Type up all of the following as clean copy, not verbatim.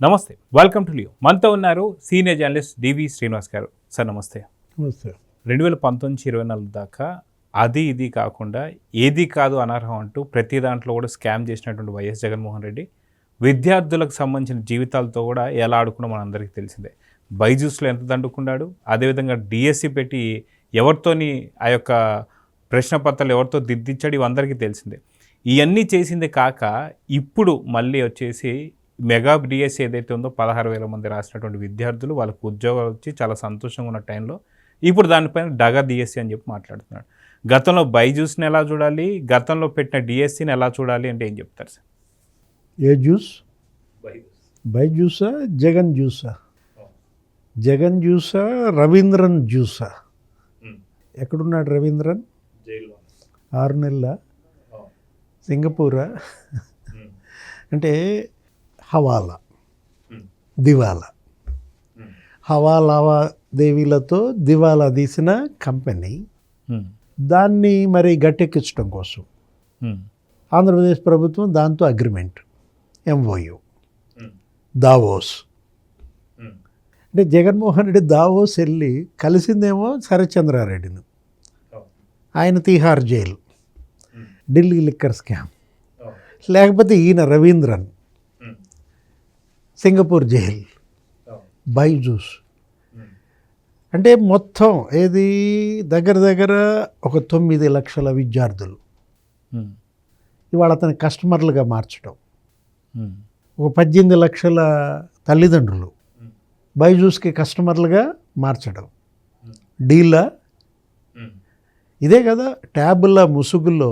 నమస్తే, welcome to Leo. మనతో ఉన్నారు సీనియర్ జర్నలిస్ట్ డివి శ్రీనివాస్ గారు. సార్ నమస్తే. నమస్తే. 2019-24 దాకా అది ఇది కాకుండా ఏది కాదు అనర్హం అంటూ ప్రతి దాంట్లో కూడా స్కామ్ చేసినటువంటి వైఎస్ జగన్మోహన్ రెడ్డి విద్యార్థులకు సంబంధించిన జీవితాలతో కూడా ఎలా ఆడుకున్నా మనందరికీ తెలిసిందే. బైజూస్లో ఎంత దండుకున్నాడు, అదేవిధంగా డిఎస్సి పెట్టి ఎవరితోని ఆ యొక్క ప్రశ్నపత్రాలు ఎవరితో దిద్దించాడు, ఇవందరికీ తెలిసిందే. ఇవన్నీ చేసిందే కాక ఇప్పుడు మళ్ళీ వచ్చేసి మెగా డిఎస్సి ఏదైతే ఉందో 16,000 మంది రాసినటువంటి విద్యార్థులు వాళ్ళకు ఉద్యోగాలు వచ్చి చాలా సంతోషంగా ఉన్న టైంలో ఇప్పుడు దానిపైన డగా డిఎస్సి అని చెప్పి మాట్లాడుతున్నాడు. గతంలో బైజూస్ని ఎలా చూడాలి, గతంలో పెట్టిన డిఎస్సిని ఎలా చూడాలి అంటే ఏం చెప్తారు సార్? ఏ జ్యూస్? బైజూసా జగన్ జ్యూసా? జగన్ జ్యూసా రవీంద్రన్ జ్యూసా? ఎక్కడున్నాడు రవీంద్రన్? 6 నెలల సింగపూరా? అంటే హవాలా దివాలా, లావాదేవీలతో దివాలా తీసిన కంపెనీ. దాన్ని మరి గట్టెక్కించడం కోసం ఆంధ్రప్రదేశ్ ప్రభుత్వం దాంతో అగ్రిమెంట్, ఎంఓయు, దావోస్. అంటే జగన్మోహన్ రెడ్డి దావోస్ వెళ్ళి కలిసిందేమో శరత్చంద్రారెడ్డిని, ఆయన Tihar jail, Delhi liquor scam. లేకపోతే ఈయన రవీంద్రన్ సింగపూర్ జైల్, బైజూస్. అంటే మొత్తం ఏది దగ్గర ఒక 9 లక్షల విద్యార్థులు ఇవాళ అతని కస్టమర్లుగా మార్చడం, ఒక 18 లక్షల తల్లిదండ్రులు బైజూస్కి కస్టమర్లుగా మార్చడం. డీలా ఇదే కదా. ట్యాబుల ముసుగులో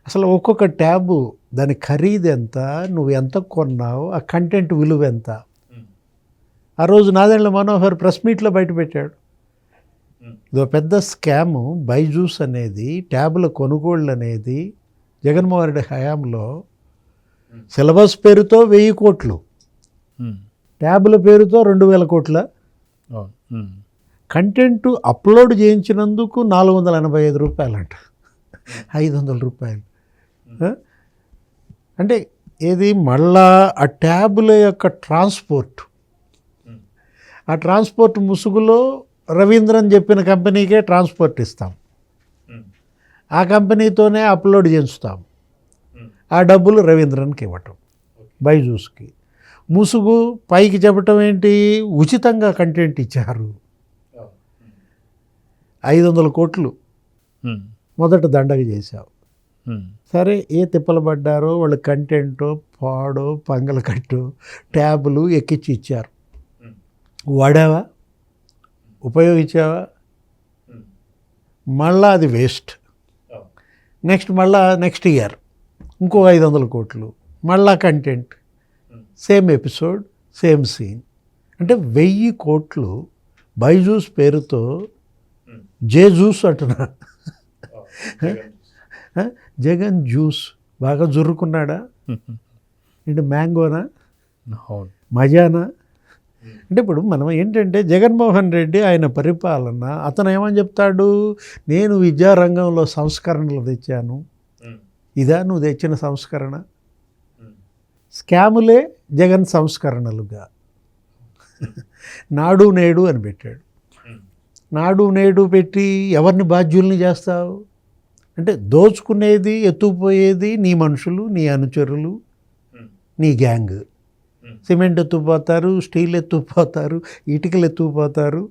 అసలు ఒక్కొక్క ట్యాబు దాని ఖరీదు ఎంత, నువ్వు ఎంత కొన్నావు, ఆ కంటెంట్ విలువ ఎంత. ఆ రోజు నాదెండ్ల మనోహర్ ప్రెస్ మీట్లో బయటపెట్టాడు. ఇదో పెద్ద స్కాము బైజూస్ అనేది, ట్యాబుల కొనుగోళ్ళు అనేది జగన్మోహన్ రెడ్డి హయాంలో సిలబస్ పేరుతో 1000 కోట్లు, ట్యాబుల పేరుతో 2000 కోట్ల, కంటెంట్ అప్లోడ్ చేయించినందుకు 485 రూపాయలంట, 500 రూపాయలు. అంటే ఏది మళ్ళా ఆ ట్యాబుల యొక్క ట్రాన్స్పోర్ట్, ఆ ట్రాన్స్పోర్ట్ ముసుగులో రవీంద్రన్ చెప్పిన కంపెనీకే ట్రాన్స్పోర్ట్ ఇస్తాం, ఆ కంపెనీతోనే అప్లోడ్ చేస్తాం, ఆ డబ్బులు రవీంద్రన్కి ఇవ్వటం, బైజూస్కి. ముసుగు పైకి చెప్పటం ఏంటి, ఉచితంగా కంటెంట్ ఇచ్చారు. 500 కోట్లు మొదట దండగ చేశావు. సరే, ఏ తిప్పలు పడ్డారో వాళ్ళు కంటెంటో పాడో పంగల కట్టు ట్యాబులు ఎక్కించి ఇచ్చారు. వాడావా, ఉపయోగించావా? మళ్ళా అది వేస్ట్. నెక్స్ట్ ఇయర్ ఇంకో 500 కోట్లు, మళ్ళా content, same episode, same scene. అంటే 1000 కోట్లు బైజూస్ పేరుతో జూస్ అంటున్నా. జగన్ జ్యూస్ బాగా జుర్రుకున్నాడా? అంటే మ్యాంగోనా, మజానా? అంటే ఇప్పుడు మనం ఏంటంటే జగన్మోహన్ రెడ్డి ఆయన పరిపాలన, అతను ఏమని చెప్తాడు, నేను విద్యారంగంలో సంస్కరణలు తెచ్చాను. ఇదా నువ్వు తెచ్చిన సంస్కరణ? స్కాములే జగన్ సంస్కరణలుగా. నాడు నేడు అని పెట్టాడు. నాడు నేడు పెట్టి ఎవరిని బాధ్యుల్ని చేస్తావు? అంటే దోచుకునేది, ఎత్తుకుపోయేది నీ మనుషులు, నీ అనుచరులు, నీ గ్యాంగ్. సిమెంట్ ఎత్తుకుపోతారు, స్టీల్ ఎత్తుకుపోతారు, ఇటుకలు ఎత్తుకుపోతారు.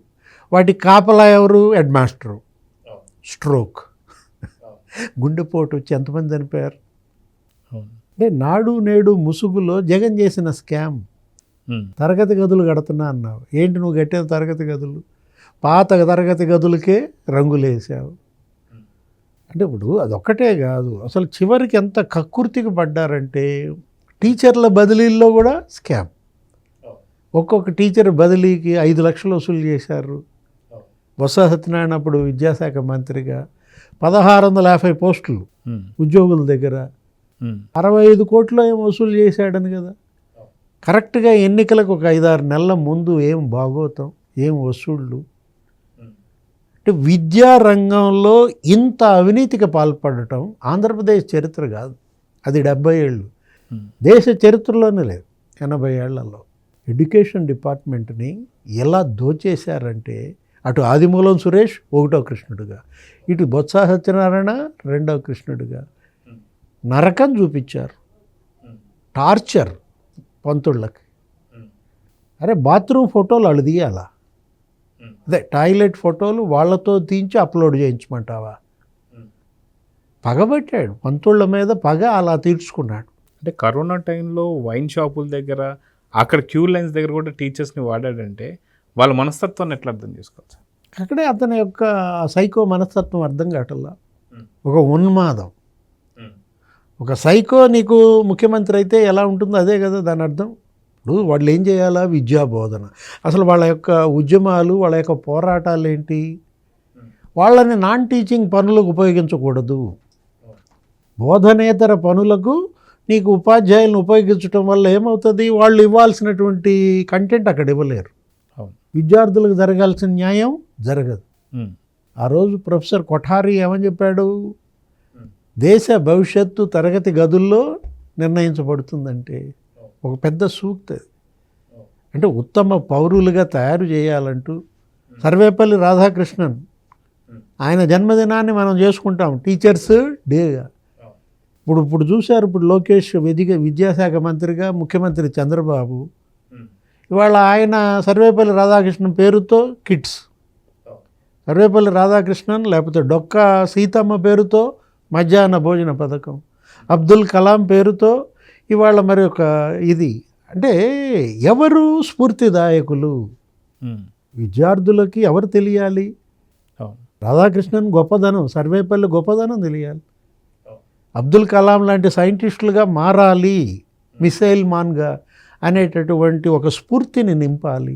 వాటి కాపలా ఎవరు? Head master. స్ట్రోక్, గుండెపోటు వచ్చి ఎంతమంది చనిపోయారు? అంటే నాడు నేడు ముసుగులో జగన్ చేసిన స్కామ్. తరగతి గదులు కడుతున్నా అన్నావు. ఏంటి నువ్వు కట్టేది? తరగతి గదులు, పాత తరగతి గదులకే రంగులు వేసావు. అంటే ఇప్పుడు అదొక్కటే కాదు, అసలు చివరికి ఎంత కక్కుర్తికి పడ్డారంటే టీచర్ల బదిలీల్లో కూడా స్కామ్. ఒక్కొక్క టీచర్ బదిలీకి 5 లక్షలు వసూలు చేశారు. బొత్స సత్యనారాయణ అప్పుడు విద్యాశాఖ మంత్రిగా 1650 పోస్టులు ఉద్యోగుల దగ్గర 65 కోట్లు ఏం వసూలు చేశాడని కదా. కరెక్ట్గా ఎన్నికలకు ఒక 5-6 నెలల ముందు ఏం భాగోతం, ఏం వసూళ్ళు. అంటే విద్యారంగంలో ఇంత అవినీతికి పాల్పడటం ఆంధ్రప్రదేశ్ చరిత్ర కాదు, అది 70 ఏళ్ళు. దేశ చరిత్రలోనే లేదు. 80 ఏళ్లలో ఎడ్యుకేషన్ డిపార్ట్మెంట్ని ఎలా దోచేశారంటే అటు ఆదిమూలం సురేష్ 1వ కృష్ణుడిగా, ఇటు బొత్స సత్యనారాయణ 2వ కృష్ణుడిగా నరకం చూపించారు. టార్చర్ పంతుళ్ళకి. అరే బాత్రూమ్ ఫోటోలు వాళ్ళు తీయాలా? అదే టాయిలెట్ ఫోటోలు వాళ్ళతో తీయించి అప్లోడ్ చేయించమంటావా? పగబట్టాడు పంతుళ్ళ మీద, పగ అలా తీర్చుకున్నాడు. అంటే కరోనా టైంలో వైన్ షాపుల దగ్గర, అక్కడ క్యూ లైన్స్ దగ్గర కూడా టీచర్స్ని వాడాడంటే వాళ్ళ మనస్తత్వాన్ని ఎట్లా అర్థం చేసుకోవచ్చు? అక్కడే అతని యొక్క సైకో మనస్తత్వం అర్థం కావట్లా. ఒక ఉన్మాదం. ఒక సైకో నీకు ముఖ్యమంత్రి అయితే ఎలా ఉంటుందో అదే కదా దాని అర్థం. ఇప్పుడు వాళ్ళు ఏం చేయాలా? విద్యా బోధన. అసలు వాళ్ళ యొక్క ఉద్యమాలు, వాళ్ళ యొక్క పోరాటాలు ఏంటి? వాళ్ళని నాన్ టీచింగ్ పనులకు ఉపయోగించకూడదు. బోధనేతర పనులకు నీకు ఉపాధ్యాయులను ఉపయోగించడం వల్ల ఏమవుతుంది? వాళ్ళు ఇవ్వాల్సినటువంటి కంటెంట్ అక్కడ ఇవ్వలేరు. విద్యార్థులకు జరగాల్సిన న్యాయం జరగదు. ఆ రోజు ప్రొఫెసర్ కొఠారి ఏమని చెప్పాడు? దేశ భవిష్యత్తు తరగతి గదుల్లో నిర్ణయించబడుతుందంటే ఒక పెద్ద సూక్తి. అంటే ఉత్తమ పౌరులుగా తయారు చేయాలంటూ సర్వేపల్లి రాధాకృష్ణన్ ఆయన జన్మదినాన్ని మనం చేసుకుంటాం టీచర్స్ డేగా. ఇప్పుడు చూశారు, ఇప్పుడు లోకేష్ విద్యాశాఖ మంత్రిగా ముఖ్యమంత్రి చంద్రబాబు, ఇవాళ ఆయన సర్వేపల్లి రాధాకృష్ణన్ పేరుతో కిట్స్, సర్వేపల్లి రాధాకృష్ణన్ లేకపోతే డొక్కా సీతమ్మ పేరుతో మధ్యాహ్న భోజన పథకం, అబ్దుల్ కలాం పేరుతో ఇవాళ మరి ఒక ఇది. అంటే ఎవరు స్ఫూర్తిదాయకులు? విద్యార్థులకి ఎవరు తెలియాలి? రాధాకృష్ణన్ గొప్పదనం, సర్వేపల్లి గొప్పదనం తెలియాలి. అబ్దుల్ కలాం లాంటి సైంటిస్టులుగా మారాలి, మిసైల్ మాన్గా అనేటటువంటి ఒక స్ఫూర్తిని నింపాలి.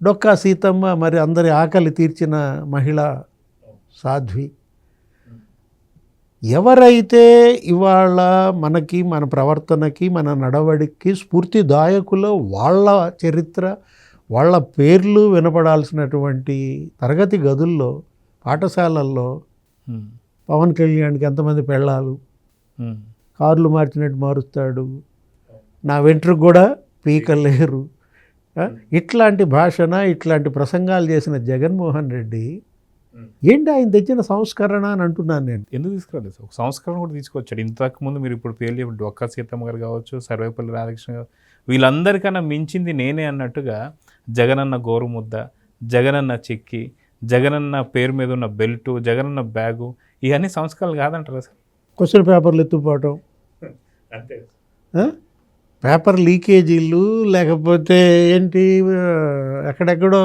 డొక్కా సీతమ్మ మరి అందరి ఆకలి తీర్చిన మహిళా సాధ్వి. ఎవరైతే ఇవాళ మనకి, మన ప్రవర్తనకి, మన నడవడికి స్ఫూర్తిదాయకులో వాళ్ళ చరిత్ర, వాళ్ళ పేర్లు వినపడాల్సినటువంటి తరగతి గదుల్లో, పాఠశాలల్లో పవన్ కళ్యాణ్కి ఎంతమంది పెళ్ళాలు, కార్లు మార్చినట్టు మారుస్తాడు, నా వెంట్రుకు కూడా పీకలేరు, ఇట్లాంటి భాషణ, ఇట్లాంటి ప్రసంగాలు చేసిన జగన్మోహన్ రెడ్డి ఏంటి ఆయన తెచ్చిన సంస్కరణ అని అంటున్నాను నేను. ఎందుకు తీసుకురాలేదు సార్? ఒక సంస్కరణ కూడా తీసుకొచ్చాడు. ఇంతకుముందు మీరు ఇప్పుడు పేర్లు చెప్పి డొక్కా సీతమ్మ గారు కావచ్చు, సర్వేపల్లి రాధాకృష్ణ గారు, వీళ్ళందరికన్నా మించింది నేనే అన్నట్టుగా జగనన్న గోరుముద్ద, జగనన్న చిక్కి, జగనన్న పేరు మీద ఉన్న బెల్టు, జగనన్న బ్యాగు, ఇవన్నీ సంస్కరణలు కాదంటారా సార్? క్వశ్చన్ పేపర్లు ఎత్తుపోవటం, అంతే పేపర్ లీకేజీలు, లేకపోతే ఏంటి ఎక్కడెక్కడో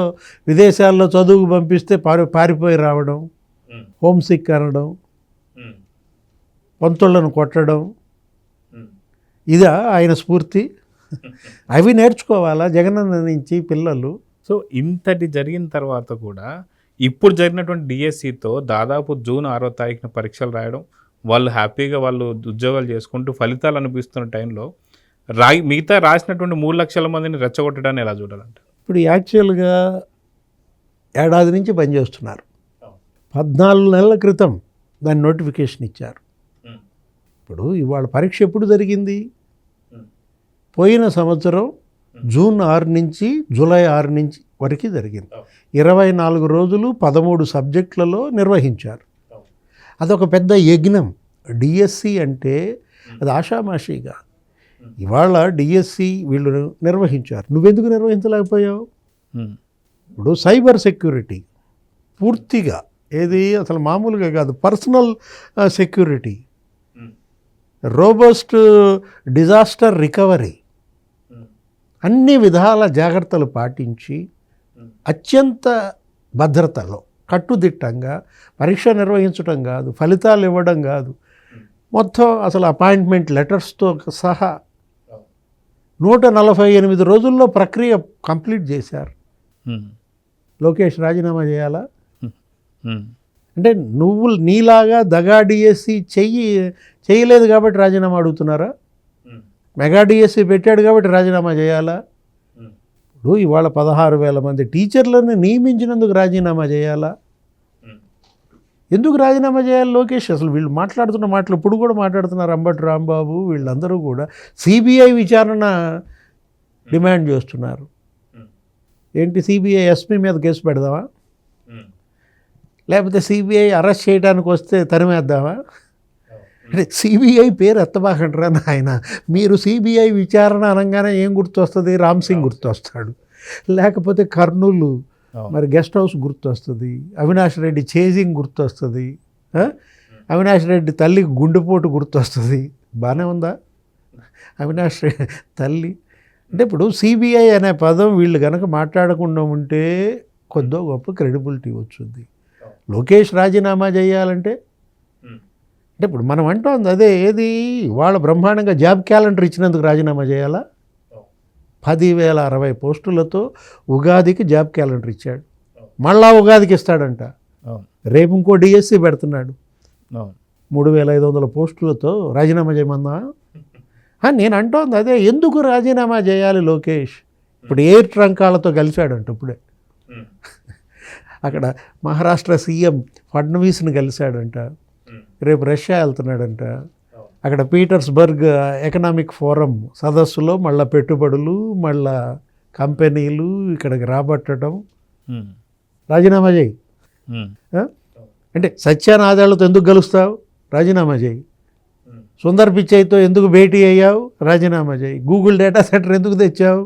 విదేశాల్లో చదువుకు పంపిస్తే పారిపోయి రావడం, హోమ్ సిక్ అనడం, పంతులను కొట్టడం, ఇదా ఆయన స్ఫూర్తి? అవి నేర్చుకోవాలా జగనన్న నుంచి పిల్లలు? సో ఇంతటి జరిగిన తర్వాత కూడా ఇప్పుడు జరిగినటువంటి డిఎస్సితో దాదాపు జూన్ 6వ తారీఖున పరీక్షలు రాయడం, వాళ్ళు హ్యాపీగా వాళ్ళు ఉద్యోగాలు చేసుకుంటూ ఫలితాలు అనిపిస్తున్న టైంలో మిగతా రాసినటువంటి 3 లక్షల మందిని రెచ్చగొట్టడాన్ని ఎలా చూడాలంట? ఇప్పుడు యాక్చువల్గా ఏడాది నుంచి పనిచేస్తున్నారు. 14 నెలల క్రితం దాని నోటిఫికేషన్ ఇచ్చారు. ఇప్పుడు ఇవాళ పరీక్ష ఎప్పుడు జరిగింది? పోయిన సంవత్సరం జూన్ 6 నుంచి జూలై 6 నుంచి వరకు జరిగింది. 24 రోజులు 13 సబ్జెక్టులలో నిర్వహించారు. అదొక పెద్ద యజ్ఞం. డిఎస్సి అంటే అది ఆషామాషిగా. ఇవాళ డిఎస్సి వీళ్ళు నిర్వహించారు, నువ్వెందుకు నిర్వహించలేకపోయావు? ఇప్పుడు సైబర్ సెక్యూరిటీ పూర్తిగా ఏది అసలు మామూలుగా కాదు, personal security, robust disaster recovery, అన్ని విధాల జాగ్రత్తలు పాటించి అత్యంత భద్రతలో కట్టుదిట్టంగా పరీక్ష నిర్వహించడం కాదు, ఫలితాలు ఇవ్వడం కాదు, మొత్తం అసలు అపాయింట్మెంట్ లెటర్స్తో సహా 148 రోజుల్లో ప్రక్రియ కంప్లీట్ చేశారు. లోకేష్ రాజీనామా చేయాలా? అంటే నువ్వు నీలాగా దగా డిఎస్సి చేయలేదు కాబట్టి రాజీనామా అడుగుతున్నారా? మెగా డిఎస్సి పెట్టాడు కాబట్టి రాజీనామా చేయాలా? ఇప్పుడు ఇవాళ 16,000 మంది టీచర్లను నియమించినందుకు రాజీనామా చేయాలా? ఎందుకు రాజీనామా చేయాలి లోకేష్? అసలు వీళ్ళు మాట్లాడుతున్న మాటలు ఇప్పుడు కూడా మాట్లాడుతున్నారు. అంబటి రాంబాబు వీళ్ళందరూ కూడా సిబిఐ విచారణ డిమాండ్ చేస్తున్నారు. ఏంటి సిబిఐ ఎస్పీ మీద కేసు పెడదామా? లేకపోతే సిబిఐ అరెస్ట్ చేయడానికి వస్తే తరిమేద్దామా? అంటే సిబిఐ పేరు ఎత్తబాకంటారా నాయన? మీరు సిబిఐ విచారణ అనగానే ఏం గుర్తొస్తుంది? రామ్ సింగ్ గుర్తొస్తాడు, లేకపోతే కర్నూలు మరి గెస్ట్ హౌస్ గుర్తొస్తుంది, అవినాష్ రెడ్డి చేజింగ్ గుర్తొస్తుంది, అవినాష్ రెడ్డి తల్లికి గుండెపోటు గుర్తొస్తుంది. బాగానే ఉందా అవినాష్ రెడ్డి తల్లి? అంటే ఇప్పుడు సిబిఐ అనే పదం వీళ్ళు కనుక మాట్లాడకుండా ఉంటే కొద్దో గొప్ప క్రెడిబిలిటీ వచ్చింది. లోకేష్ రాజీనామా చేయాలంటే అంటే ఇప్పుడు మనం అంటోంది అదే, ఏది వాళ్ళ బ్రహ్మాండంగా జాబ్ క్యాలెండర్ ఇచ్చినందుకు రాజీనామా చేయాలా? 10,060 పోస్టులతో ఉగాదికి జాబ్ క్యాలెండర్ ఇచ్చాడు, మళ్ళా ఉగాదికి ఇస్తాడంట. రేపు ఇంకో డిఎస్సి పెడుతున్నాడు 3,500 పోస్టులతో. రాజీనామా చేయమన్నా? నేను అంటోంది అదే, ఎందుకు రాజీనామా చేయాలి లోకేష్? ఇప్పుడు ఎయిర్ ట్రంకాలతో కలిశాడంట ఇప్పుడే. అక్కడ మహారాష్ట్ర సీఎం ఫడ్నవీస్ని కలిశాడంట, రేపు రష్యా వెళ్తున్నాడంట. అక్కడ పీటర్స్బర్గ్ ఎకనామిక్ ఫోరం సదస్సులో మళ్ళీ పెట్టుబడులు, మళ్ళా కంపెనీలు ఇక్కడికి రాబట్టడం. రాజీనామా చేయి అంటే సత్యానాదాలతో ఎందుకు కలుస్తావు? రాజీనామా చేయి. సుందర్ పిచ్చయ్తో ఎందుకు భేటీ అయ్యావు? రాజీనామా చేయి. గూగుల్ డేటా సెంటర్ ఎందుకు తెచ్చావు?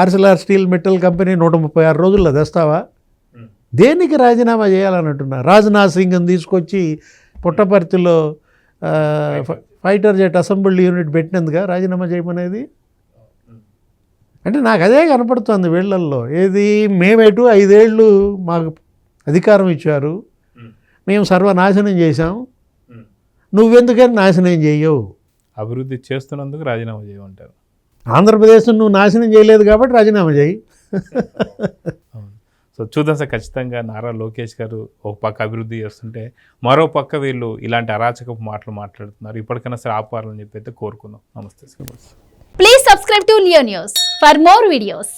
ఆర్సిలార్ స్టీల్ మెటల్ కంపెనీ 136 రోజుల్లో తెస్తావా? దేనికి రాజీనామా చేయాలని అంటున్నా? రాజ్నాథ్ సింగ్ని తీసుకొచ్చి పుట్టపర్తిలో ఫైటర్ జెట్ అసెంబ్లీ యూనిట్ పెట్టినందుగా రాజీనామా చేయమనేది? అంటే నాకు అదే కనపడుతుంది వీళ్ళల్లో. ఏది, మేమేటు 5 ఏళ్ళు మాకు అధికారం ఇచ్చారు, మేము సర్వనాశనం చేశాం, నువ్వెందుకని నాశనం చేయవు? అభివృద్ధి చేస్తున్నందుకు రాజీనామా చేయమంటారు. ఆంధ్రప్రదేశ్ నువ్వు నాశనం చేయలేదు కాబట్టి రాజీనామా చేయి. సో చూద్దాం సార్, ఖచ్చితంగా నారా లోకేష్ గారు ఒక పక్క అభివృద్ధి చేస్తుంటే మరో పక్క వీళ్ళు ఇలాంటి అరాచకపు మాటలు మాట్లాడుతున్నారు. ఇప్పటికైనా సరే ఆపాలని చెప్పి అయితే కోరుకుందాం. నమస్తే sir. Please subscribe to Leo News for more videos.